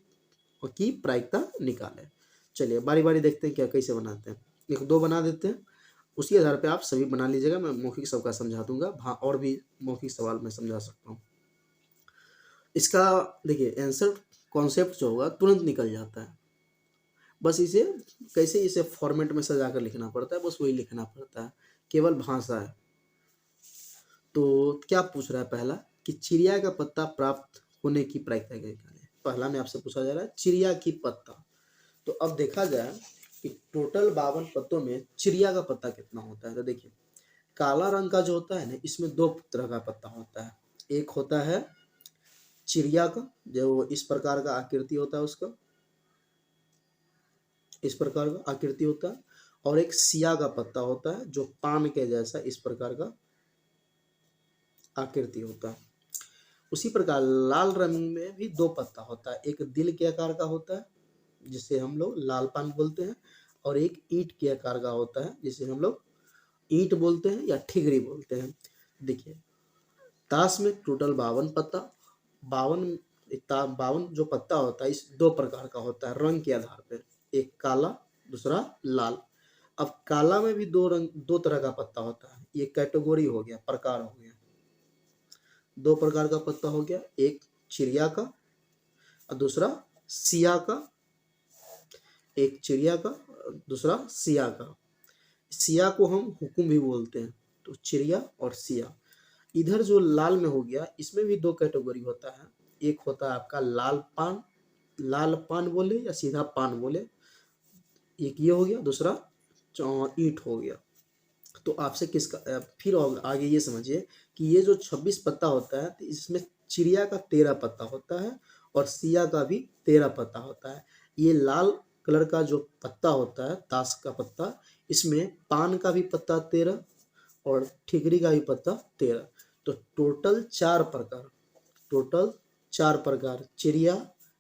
की प्रायिकता निकालें। चलिए बारी बारी देखते हैं क्या कैसे बनाते हैं। 1 2 बना देते हैं। उसी आधार पे आप सभी बना लीजिएगा। मैं मौखिक सबका समझा दूंगा, और भी मौखिक सवाल मैं समझा सकता हूँ। इसका देखिए आंसर कॉन्सेप्ट जो होगा तुरंत निकल जाता है, बस इसे कैसे इसे फॉर्मेट में सजा कर लिखना पड़ता है, बस वही लिखना पड़ता है, केवल भाषा है। तो क्या पूछ रहा है पहला कि चिड़िया का पत्ता प्राप्त होने की प्रायिकता क्या है। पहला में आपसे पूछा जा रहा है चिड़िया की पत्ता। तो अब देखा जाए कि टोटल 52 पत्तों में चिड़िया का पत्ता कितना होता है। तो देखिए काला रंग का जो होता है ना, इसमें दो तरह का पत्ता होता है। एक होता है चिड़िया का, जो इस प्रकार का आकृति होता है, उसका इस प्रकार का आकृति होता है, और एक सिया का पत्ता होता है जो पान के जैसा इस प्रकार का आकृति होता है। उसी प्रकार लाल रंग में भी दो पत्ता होता है, एक दिल के आकार का होता है जिसे हम लोग लाल पान बोलते हैं, और एक ईंट के आकार का होता है जिसे हम लोग ईंट बोलते हैं या ठिगरी बोलते हैं। देखिए ताश में टोटल 52 पत्ता, 52 जो पत्ता होता है इस दो प्रकार का होता है रंग के आधार पर, एक काला दूसरा लाल। अब काला में भी दो तरह का पत्ता होता है, ये कैटेगरी हो गया, प्रकार हो गया। दो प्रकार का पत्ता हो गया, एक चिड़िया का और दूसरा सिया का। एक चिड़िया का दूसरा सिया का। सिया को हम हुकुम भी बोलते हैं। तो चिड़िया और सिया। इधर जो लाल में हो गया, इसमें भी दो कैटेगरी होता है, एक होता है आपका लाल पान बोले या सीधा पान बोले, एक ये हो गया, दूसरा ईंट हो गया। तो आपसे किसका फिर आगे ये समझिए कि ये जो 26 पत्ता होता है, तो इसमें चिड़िया का 13 पत्ता होता है और सिया का भी 13 पत्ता होता है। ये लाल कलर का जो पत्ता होता है ताश का पत्ता, इसमें पान का भी पत्ता 13 और ठिकरी का भी पत्ता 13। तो टोटल चार प्रकार चिड़िया,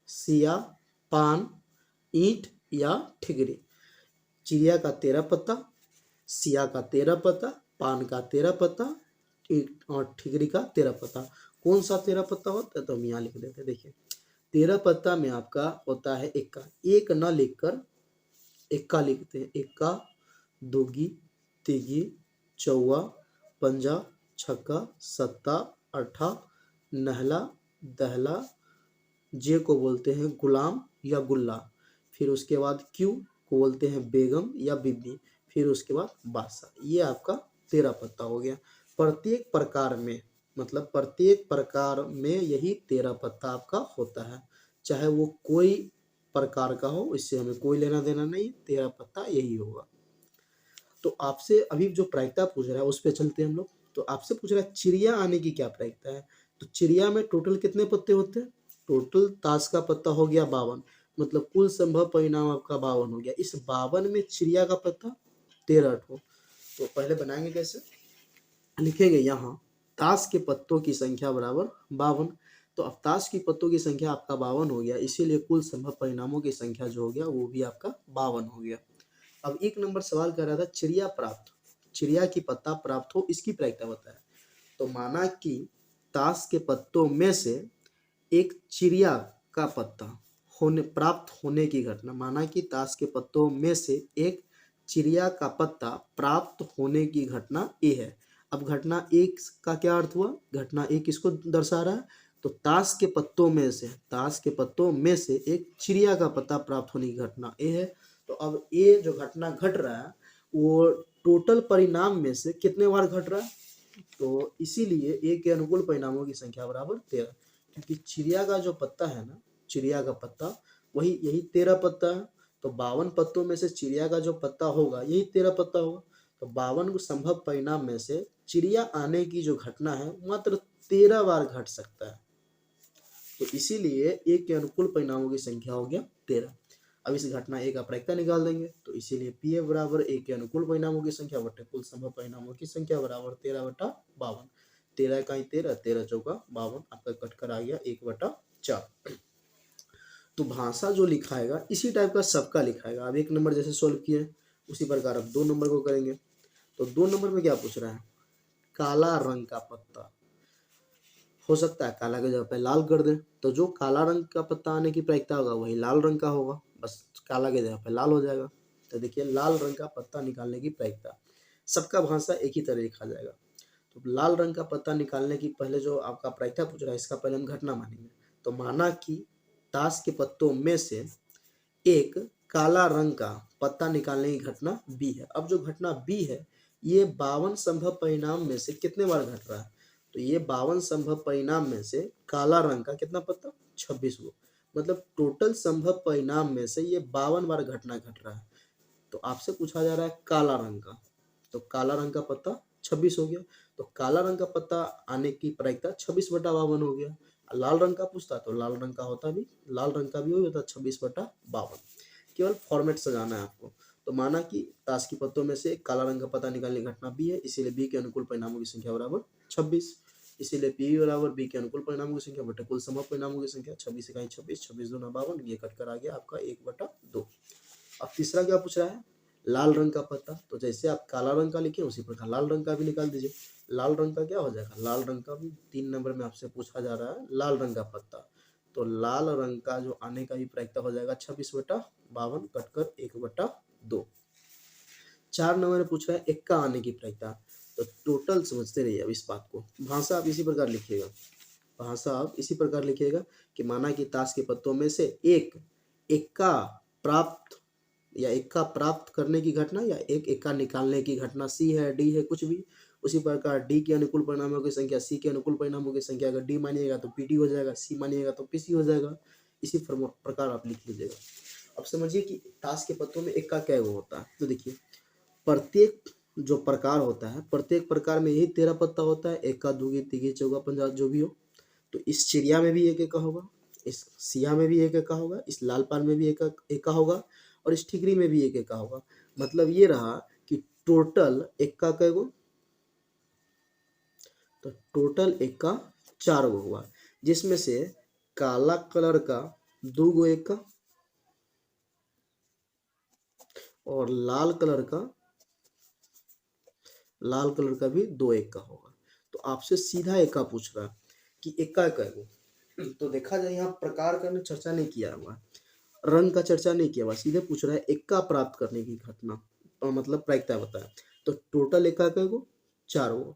सिया, पान, ईंट या ठिकरी। चिड़िया का 13 पत्ता, सिया का 13 पत्ता, पान का 13 पत्ता, और ठिकरी का 13 पत्ता। कौन सा 13 पत्ता होता है तो हम यहाँ लिख देते हैं। देखिए 13 पत्ता में आपका होता है इक्का, एक न लिखकर इक्का लिखते हैं। इक्का, दोगी, तिगी, चौवा, पंजा, छक्का, सत्ता, अट्ठा, नहला, दहला, जे को बोलते हैं गुलाम या गुल्ला, फिर उसके बाद क्यू को बोलते हैं बेगम या बीबी, फिर उसके बाद बादशाह। ये आपका 13 पत्ता हो गया। प्रत्येक प्रकार में यही 13 पत्ता आपका होता है, चाहे वो कोई प्रकार का हो, इससे हमें कोई लेना देना नहीं, 13 पत्ता यही होगा। तो आपसे अभी जो प्रायिकता पूछ रहा है उस पर चलते हैं हम लोग। तो आपसे पूछ रहा है चिड़िया आने की क्या प्रायिकता है। तो चिड़िया में टोटल कितने पत्ते होते हैं। टोटल ताश का पत्ता हो गया 52, मतलब कुल संभव परिणाम आपका 52 हो गया। इस 52 में चिड़िया का पत्ता 13 ठो। तो पहले बनाएंगे कैसे, लिखेंगे यहाँ ताश के पत्तों की संख्या बराबर 52। तो अब ताश की पत्तों की संख्या आपका 52 हो गया, इसीलिए कुल संभव परिणामों की संख्या जो हो गया वो भी आपका 52 हो गया। अब एक नंबर सवाल कर रहा था चिड़िया की पत्ता प्राप्त हो, इसकी प्रायिकता बताया। तो माना कि ताश के पत्तों में से एक चिड़िया का पत्ता प्राप्त होने की घटना, माना कि ताश के पत्तों में से एक चिड़िया का पत्ता प्राप्त होने की घटना ए है। अब घटना एक का क्या अर्थ हुआ, घटना एक किसको दर्शा रहा है, तो ताश के पत्तों में से एक चिड़िया का पत्ता प्राप्त होने की घटना ए है। तो अब ये जो घटना घट रहा है वो टोटल परिणाम में से कितने बार घट रहा है, तो इसीलिए ए के अनुकूल परिणामों की संख्या बराबर 13, क्योंकि चिड़िया का जो पत्ता है ना, चिड़िया का पत्ता यही 13 पत्ता है। तो 52 पत्तों में से चिड़िया का जो पत्ता होगा यही 13 पत्ता होगा। तो 52 संभव परिणाम में से चिड़िया आने की जो घटना है मात्र 13 बार घट सकता है। तो इसीलिए ए के अनुकूल परिणामों की संख्या हो गया 13। अब इस घटना ए का प्रायिकता निकाल देंगे, तो इसीलिए पी ए बराबर ए के अनुकूल परिणामों की संख्या बटे कुल संभव परिणामों की संख्या बराबर 13/52। 13 का 13, 13 चौका 52, आपका कटकर आ गया 1/4। तो भाषा जो लिखाएगा इसी टाइप का सबका लिखाएगा। अब 1 नंबर जैसे सोल्व किए उसी प्रकार अब 2 नंबर को करेंगे। तो 2 नंबर में क्या पूछ रहा है, काला रंग का पत्ता। हो सकता है काला के जगह पे लाल कर दें, तो जो काला रंग का पत्ता आने की प्रायिकता होगा वही लाल रंग का होगा, बस काला के जगह पे लाल हो जाएगा। तो देखिए लाल रंग का पत्ता निकालने की प्रायिकता, सबका भाषा एक ही तरह लिखा जाएगा। तो लाल रंग का पत्ता निकालने की पहले जो आपका प्रायिकता पूछ रहा है, इसका पहले हम घटना मानेंगे। तो माना कि ताश के पत्तों में से एक काला रंग का पत्ता निकालने की घटना बी है। अब जो घटना बी है, ये 52 संभव परिणाम में से कितने बार घट रहा है? तो ये 52 संभव परिणाम में से काला रंग का कितना पत्ता? 26 गो। मतलब टोटल संभव परिणाम में से ये 52 बार घटना घट रहा है। तो आपसे पूछा जा रहा है काला रंग का, तो काला रंग का पत्ता 26 हो गया। तो काला रंग का पत्ता आने की प्रायिकता 26/52 हो गया। लाल रंग का पूछता तो लाल रंग का होता भी, लाल रंग का भी हो जाता 26/52। केवल फॉर्मेट सजाना है आपको। तो माना कि ताश की पत्तों में से काला रंग का पता निकालने की घटना बी है, इसीलिए बी के अनुकूल परिणामों की संख्या बराबर 26। इसीलिए पी बराबर बी के अनुकूल परिणामों की संख्या बटे कुल संभव परिणामों की संख्या। 26 इकाई 26, 26 दूना 52, ये कट कर आ गया आपका 1/2। अब तीसरा क्या पूछ रहा है? लाल रंग का पत्ता। तो जैसे आप काला रंग का लिखे उसी प्रकार लाल रंग का भी निकाल दीजिए। लाल रंग का क्या हो जाएगा? लाल रंग का भी 3 नंबर में आपसे पूछा जा रहा है लाल रंग का पत्ता। तो लाल रंग का जो आने का भी प्रायिकता हो जाएगा 26/52 कटकर 1/2। 4 नंबर में पूछ रहा है एक्का आने की प्रायिकता। तो टोटल समझते रहिए अब इस बात को। भाषा आप इसी प्रकार लिखिएगा, भाषा आप इसी प्रकार लिखिएगा कि माना कि ताश के पत्तों में से एक एक्का प्राप्त या एक्का प्राप्त करने की घटना या एक एक्का निकालने की घटना सी है, डी है, कुछ भी। उसी प्रकार डी के अनुकूल परिणामों की संख्या, सी के अनुकूल परिणामों की संख्या। अगर डी मानिएगा तो पीटी हो जाएगा, सी मानिएगा तो पीसी हो जाएगा। इसी प्रकार आप लिख लीजिएगा। अब समझिए कि ताश के पत्तों में एक्का क्या होता है। तो देखिए, प्रत्येक जो प्रकार होता है, प्रत्येक प्रकार में यही 13 पत्ता होता है। एक्का, दुगी, तिगी, चौगा, पंजा जो भी हो। तो इस चिड़िया में भी एक एक्का होगा, इस सिया में भी एक एक्का होगा, इस लाल पान में भी एक एक्का होगा, और इस ठिकरी में भी एक एक्का होगा। मतलब ये रहा कि टोटल एक्का कै गो? तो टोटल एक्का 4 गो हुआ, जिसमें से काला कलर का 2 गो एक्का और लाल कलर का भी 2 एक्का होगा। तो आपसे सीधा एक्का पूछ रहा है कि एक्का कै गो। तो देखा जाए यहाँ प्रकार का चर्चा नहीं किया हुआ, रंग का चर्चा नहीं किया हुआ, सीधे पूछ रहा है एक्का प्राप्त करने की घटना, मतलब प्रायिकता बताया। तो टोटल एक्का कै गो? 4 गो।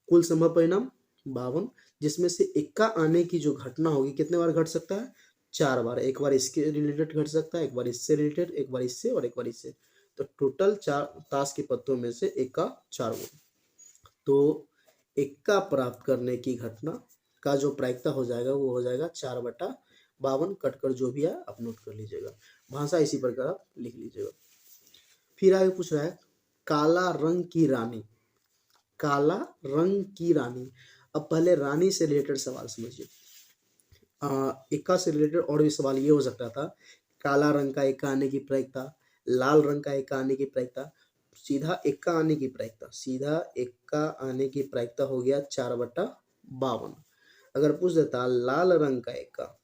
कुल संभव परिणाम 52, जिसमें से एक्का आने की जो घटना होगी कितने बार घट सकता है? 4 बार। एक बार इसके रिलेटेड घट सकता है, एक बार इससे रिलेटेड, एक बार इससे और एक बार इससे। तो टोटल 4 ताश के पत्तों में से एक्का 4 गो। तो एक्का प्राप्त करने की घटना का जो प्रायिकता हो जाएगा वो हो जाएगा 4/52। कटकर जो भी है आप नोट कर लीजिएगा। भाषा इसी प्रकार आप लिख लीजिएगा। फिर आगे पूछ रहा है काला रंग की रानी। काला रंग की रानी। अब पहले रानी से रिलेटेड सवाल समझिए। एक्का से रिलेटेड और भी सवाल ये हो सकता था, काला रंग का एक्का आने की प्रायिकता, लाल रंग का एक्का आने की प्रायिकता। सीधा एक्का आने की प्रायिकता, सीधा एक्का आने की प्रायिकता हो गया 4/52। अगर पूछ देता लाल रंग का एक्का,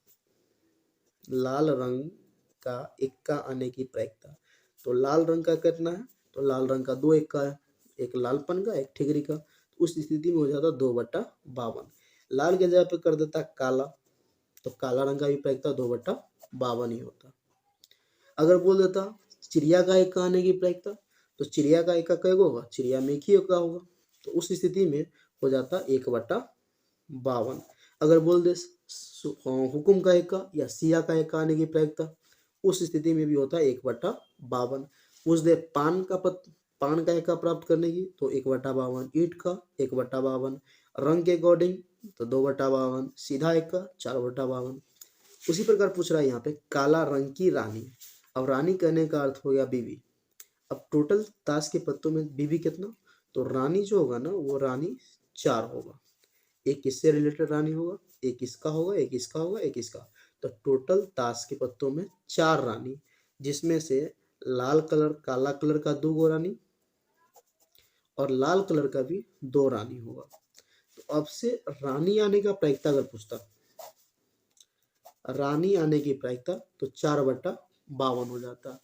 लाल रंग का एक्का आने की प्रायिकता, तो लाल रंग का कितना है? तो लाल रंग का 2 एक्का है, एक लालपन का, एक ठिकरी का। उस स्थिति में हो जाता 2/52। लाल के जगह पे कर देता काला, तो काला रंग का भी प्रायिकता 2/52 ही होता। अगर बोल देता चिड़िया का एक्का आने की प्रायिकता, तो चिड़िया का एक्का कै गो होगा? चिड़िया में एक ही एक्का होगा, तो उस स्थिति में हो जाता 1/52। अगर बोल दे हुकुम का एक्का या सिया का एक्का आने की प्रायिकता, उस स्थिति में भी होता है 1/52। पूछ दे पान का एक्का प्राप्त करने की, तो 1/52। ईंट का 1/52। रंग के अकॉर्डिंग तो 2/52। सीधा एक्का 4/52। उसी प्रकार पूछ रहा है यहाँ पे काला रंग की रानी। अब रानी कहने का अर्थ हो गया बीवी। अब टोटल ताश के पत्तों में बीवी कितना? तो रानी जो होगा ना, वो रानी 4 होगा। एक इससे रिलेटेड रानी होगा, एक इसका होगा, एक इसका होगा, एक इसका। तो टोटल ताश के पत्तों में 4 रानी, जिसमें से लाल कलर काला कलर का 2 गो रानी और लाल कलर का भी 2 रानी होगा। तो अब से रानी आने का प्रायिकता अगर पूछता, रानी आने की प्रायिकता, तो 4/52 हो जाता।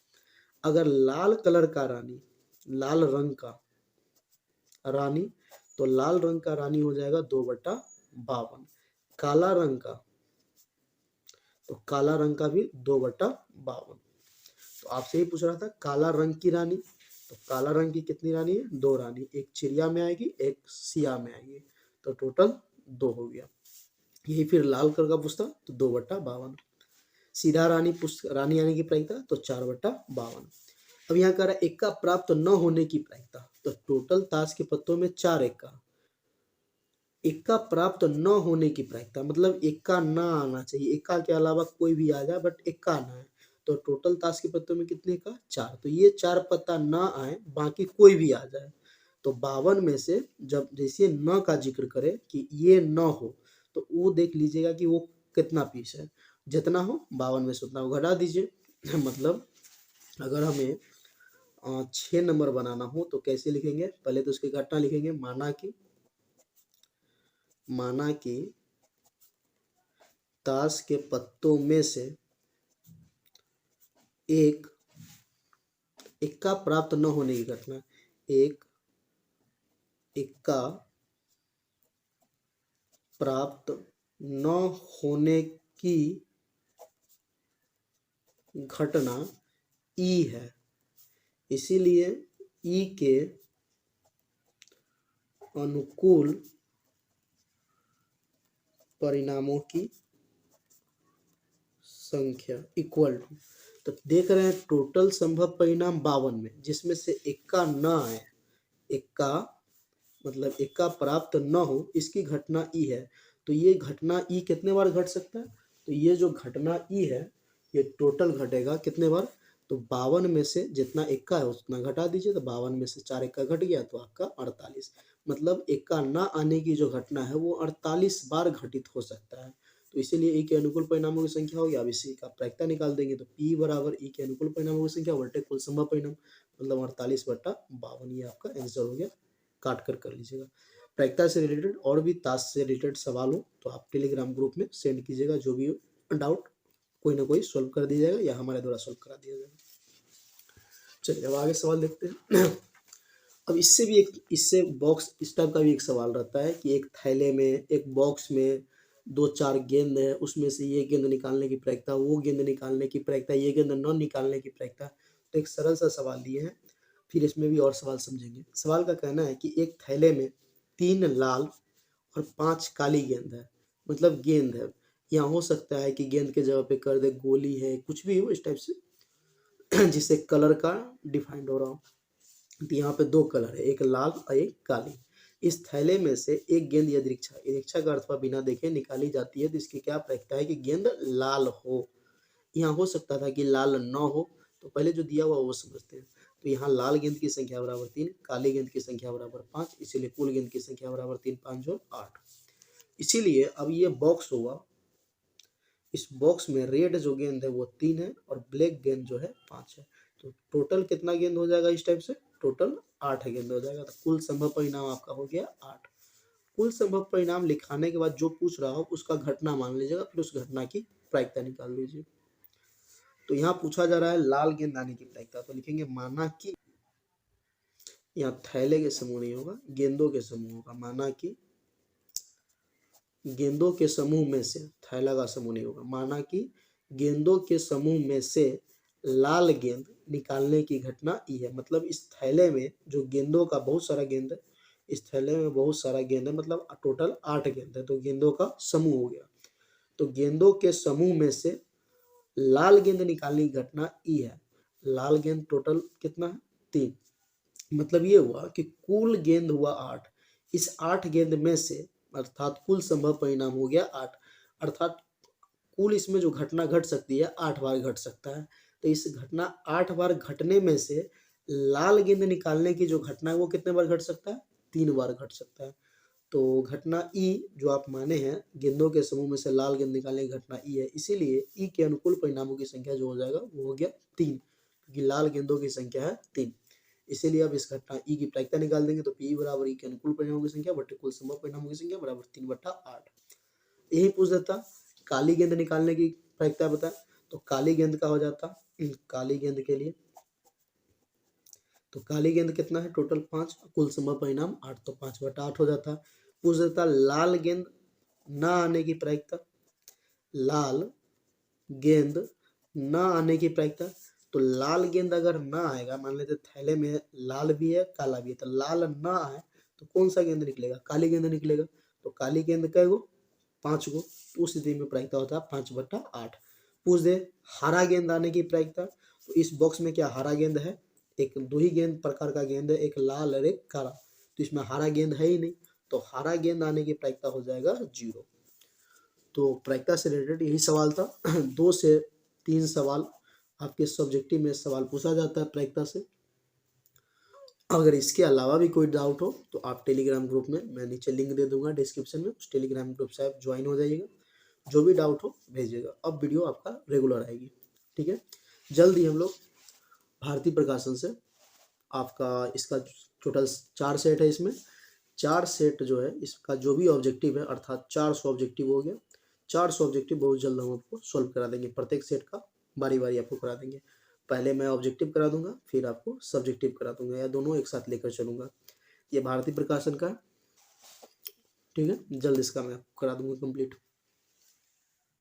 अगर लाल कलर का रानी, लाल रंग का रानी, तो लाल रंग का रानी हो जाएगा 2/52। काला रंग का, तो काला रंग का भी 2/52। तो आपसे ही पूछ रहा था काला रंग की रानी, तो तो काला रंग की कितनी रानी है? 2 रानी, एक चिड़िया में आएगी, एक सिया में आएगी, तो टोटल 2 हो गया। यही फिर लाल कलर का पूछता तो 2/52। सीधा रानी आने की प्रायिकता तो 4/52। अब यहाँ कह रहा है एक्का प्राप्त न होने की प्रायिकता, तो टोटल ताश के पत्तों में 4 एक्का प्राप्त न होने की प्रायिकता मतलब एक्का ना आना चाहिए, एक्का के अलावा कोई भी आ जाए बट एक्का ना है। तो टोटल ताश के पत्तों में कितने का? 4। तो ये 4 पत्ता ना आए, बाकी कोई भी आ जाए, तो 52 में से जब जैसे न का जिक्र करे कि ये न हो, तो वो देख लीजिएगा कि वो कितना पीस है, जितना हो 52 में से उतना वो घटा दीजिए। मतलब अगर हमें 6 नंबर बनाना हो तो कैसे लिखेंगे? पहले तो उसकी घटना लिखेंगे, माना कि ताश के पत्तों में से एक एक्का प्राप्त न होने की घटना, एक एक्का प्राप्त न होने की घटना ई है, इसीलिए ई के अनुकूल परिणामों की संख्या इक्वल टू, तो देख रहे हैं टोटल संभव परिणाम 52 में, जिसमें से एक्का न आए, एक्का मतलब एक्का प्राप्त न हो, इसकी घटना ई है। तो ये घटना ई कितने बार घट सकता है? तो ये जो घटना ई है ये टोटल घटेगा कितने बार? तो 52 में से जितना एक्का है उतना घटा दीजिए, तो 52 में से 4 एक्का घट गया तो आपका 48। मतलब एक्का ना आने की जो घटना है वो 48 बार घटित हो सकता है। तो इसीलिए ई के अनुकूल परिणामों की संख्या होगी। अब इसी का प्रायिकता निकाल देंगे, तो पी बराबर ई के अनुकूल परिणामों की संख्या बटे कुल संभव परिणाम, मतलब 48/52। ये आपका आंसर हो गया, काट कर लीजिएगा। प्रायिकता से रिलेटेड और भी ताश से रिलेटेड सवाल हो तो आप टेलीग्राम ग्रुप में सेंड कीजिएगा, जो भी डाउट कोई ना कोई सॉल्व कर दिया जाएगा या हमारे द्वारा सॉल्व करा दिया जाएगा। चलिए अब आगे सवाल देखते हैं। अब इससे बॉक्स इस टाइप का भी एक सवाल रहता है कि एक थैले में, एक बॉक्स में 2-4 गेंद है, उसमें से ये गेंद निकालने की प्रायिकता, वो गेंद निकालने की प्रायिकता, ये गेंद न निकालने की प्रायिकता। तो एक सरल सा सवाल दिए हैं, फिर इसमें भी और सवाल समझेंगे। सवाल का कहना है कि एक थैले में 3 लाल और 5 काली गेंद है, मतलब गेंद है। यहाँ हो सकता है कि गेंद के जगह पे कर दे गोली है, कुछ भी हो इस टाइप से जिससे कलर का डिफाइंड हो रहा हो। तो यहाँ पे 2 कलर है, एक लाल और एक काली। इस थैले में से एक गेंद यदृच्छा का अर्थ बिना देखे निकाली जाती है, तो इसकी क्या प्रायिकता है कि गेंद लाल हो। यहाँ हो सकता था कि लाल न हो, तो पहले जो दिया हुआ वो समझते हैं। तो यहाँ लाल गेंद की संख्या बराबर 3, काली गेंद की संख्या बराबर 5, इसीलिए कुल गेंद की संख्या बराबर 3 5 जोड़ 8। इसीलिए अब ये बॉक्स हुआ, इस बॉक्स में रेड जो गेंद है वो 3 है और ब्लैक गेंद जो है 5 है। तो टोटल कितना गेंद हो जाएगा इस टाइप से? टोटल 8 गेंद हो जाएगा। तो कुल संभव परिणाम आपका हो गया 8। कुल संभव परिणाम लिखाने के बाद जो पूछ रहा हो उसका घटना मान लीजिएगा, फिर उस घटना की प्रायिकता निकाल लीजिए। तो यहाँ पूछा जा रहा है लाल गेंद आने की प्रायिकता, तो लिखेंगे माना कि, यहाँ थैले के समूह नहीं होगा, गेंदों के समूह होगा। माना कि गेंदों के समूह में से, थैला का समूह नहीं होगा, माना कि गेंदों के समूह में से लाल गेंद निकालने की घटना ई है। मतलब इस थैले में जो गेंदों का बहुत सारा गेंद है, इस थैले में बहुत सारा गेंद है, मतलब टोटल 8 गेंद है, तो गेंदों का समूह हो गया। तो गेंदों के समूह में से लाल गेंद निकालने की घटना ई है। लाल गेंद टोटल कितना है? 3। मतलब ये हुआ कि कुल गेंद हुआ 8, इस 8 गेंद में से अर्थात कुल संभव परिणाम हो गया 8, अर्थात कुल इसमें जो घटना घट सकती है 8 बार घट सकता है। तो इस घटना 8 बार घटने में से लाल गेंद निकालने की जो घटना है वो कितने बार घट सकता है? 3 बार घट सकता है। तो घटना ई जो आप माने हैं, गेंदों के समूह में से लाल गेंद निकालने की घटना ई है, इसीलिए ई के अनुकूल परिणामों की संख्या जो हो जाएगा वो हो गया 3, क्योंकि लाल गेंदों की संख्या है 3। इसीलिए अब इस घटना ई की प्रायिकता निकाल देंगे, तो पी बराबर ई के अनुकूल परिणामों की संख्या बटे कुल संभव परिणामों की संख्या बराबर 3/8। यही पूछ देता काली गेंद निकालने की प्रायिकता बता, तो काली गेंद का हो जाता, काली गेंद के लिए, तो काली गेंद कितना है? टोटल 5, कुल संभव परिणाम 8, तो 5/8 हो जाता। पूछ देता लाल गेंद ना आने की प्रायिकता, लाल गेंद ना आने की प्रायिकता, तो लाल गेंद अगर ना आएगा, मान लेते थैले में लाल भी है काला भी है, तो लाल ना आए तो कौन सा गेंद निकलेगा? काली गेंद निकलेगा। तो काली गेंद कै गो? 5 गो। तो उस स्थिति में प्रायिकता होता है 5/8। पूछ दे हरा गेंद आने की प्रायिकता, तो इस बॉक्स में क्या हरा गेंद है? एक दो ही गेंद प्रकार का गेंद है, एक लाल और एक काला, तो इसमें हरा गेंद है ही नहीं, तो हरा गेंद आने की प्रायिकता हो जाएगा 0। तो प्रायिकता से रिलेटेड यही सवाल था। 2 से 3 सवाल आपके सब्जेक्टिव में सवाल पूछा जाता है प्रायिकता से। अगर इसके अलावा भी कोई डाउट हो तो आप टेलीग्राम ग्रुप में, मैं नीचे लिंक दे दूंगा डिस्क्रिप्शन में, उस टेलीग्राम ग्रुप से आप ज्वाइन हो जाइएगा। जो भी डाउट हो भेजिएगा। अब वीडियो आपका रेगुलर आएगी, ठीक है। जल्द ही हम लोग भारतीय प्रकाशन से आपका इसका टोटल 4 सेट है, इसमें 4 सेट जो है इसका जो भी ऑब्जेक्टिव है, अर्थात 400 ऑब्जेक्टिव हो गया। 400 ऑब्जेक्टिव बहुत जल्द हम आपको सॉल्व करा देंगे, प्रत्येक सेट का बारी बारी आपको करा देंगे। पहले मैं ऑब्जेक्टिव करा दूंगा, फिर आपको सब्जेक्टिव करा दूंगा, या दोनों एक साथ लेकर चलूंगा। ये भारतीय प्रकाशन का, ठीक है। जल्द इसका मैं आपको करा दूंगा कंप्लीट।